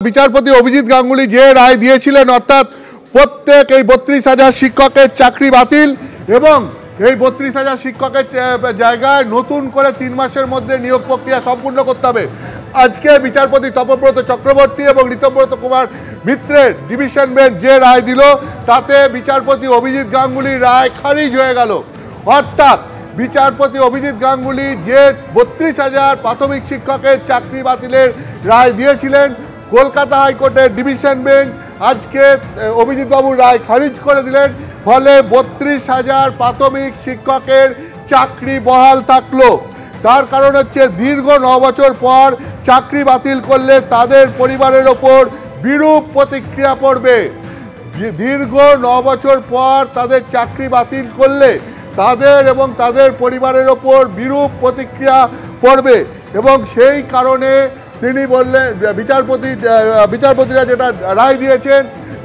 বিচারপতি অভিজিৎ গাঙ্গুলি যে রায় দিয়েছিলেন, অর্থাৎ প্রত্যেক এই 32,000 শিক্ষকের চাকরি বাতিল এবং এই 32,000 শিক্ষকের জায়গায় নতুন করে 3 মাসের মধ্যে নিয়োগ প্রক্রিয়া সম্পূর্ণ করতে হবে। আজকে বিচারপতি তপব্রত চক্রবর্তী এবং ঋতব্রত কুমার মিত্রের ডিভিশন বেঞ্চ যে রায় দিল, তাতে বিচারপতি অভিজিৎ গাঙ্গুলির রায় খারিজ হয়ে গেল। অর্থাৎ বিচারপতি অভিজিৎ গাঙ্গুলি যে 32,000 প্রাথমিক শিক্ষকের চাকরি বাতিলের রায় দিয়েছিলেন, কলকাতা হাইকোর্টের ডিভিশন বেঞ্চ আজকে অভিজিৎ বাবুর রায় খারিজ করে দিলেন। ফলে 32,000 প্রাথমিক শিক্ষকের চাকরি বহাল থাকলো। তার কারণ হচ্ছে দীর্ঘ 9 বছর পর চাকরি বাতিল করলে তাদের পরিবারের ওপর বিরূপ প্রতিক্রিয়া পড়বে। দীর্ঘ 9 বছর পর তাদের চাকরি বাতিল করলে তাদের এবং তাদের পরিবারের ওপর বিরূপ প্রতিক্রিয়া পড়বে এবং সেই কারণে তিনি বললেন, বিচারপতিরা যেটা রায় দিয়েছেন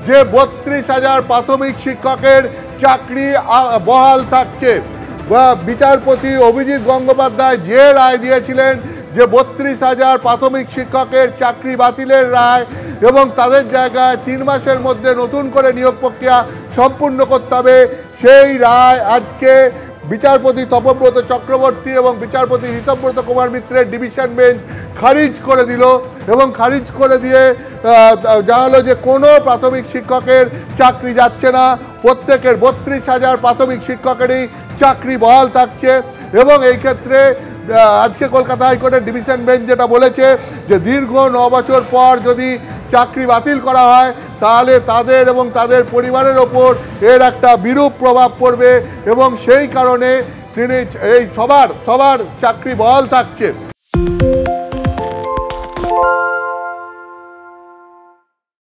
যে 32,000 প্রাথমিক শিক্ষকের চাকরি বহাল থাকছে। বিচারপতি অভিজিৎ গঙ্গোপাধ্যায় যে রায় দিয়েছিলেন যে 32,000 প্রাথমিক শিক্ষকের চাকরি বাতিলের রায় এবং তাদের জায়গায় 3 মাসের মধ্যে নতুন করে নিয়োগ প্রক্রিয়া সম্পূর্ণ করতে হবে, সেই রায় আজকে বিচারপতি তপব্রত চক্রবর্তী এবং বিচারপতি ঋতব্রত কুমার মিত্রের ডিভিশন বেঞ্চ খারিজ করে দিল এবং খারিজ করে দিয়ে জানালো যে কোনো প্রাথমিক শিক্ষকের চাকরি যাচ্ছে না, প্রত্যেকের 32,000 প্রাথমিক শিক্ষকেরই চাকরি বহাল থাকছে। এবং এই ক্ষেত্রে আজকে কলকাতা হাইকোর্টের ডিভিশন বেঞ্চ যেটা বলেছে যে দীর্ঘ 9 বছর পর যদি চাকরি বাতিল করা হয় তাহলে তাদের এবং তাদের পরিবারের ওপর এর একটা বিরূপ প্রভাব পড়বে এবং সেই কারণে তিনি এই সবার চাকরি বহাল থাকছে।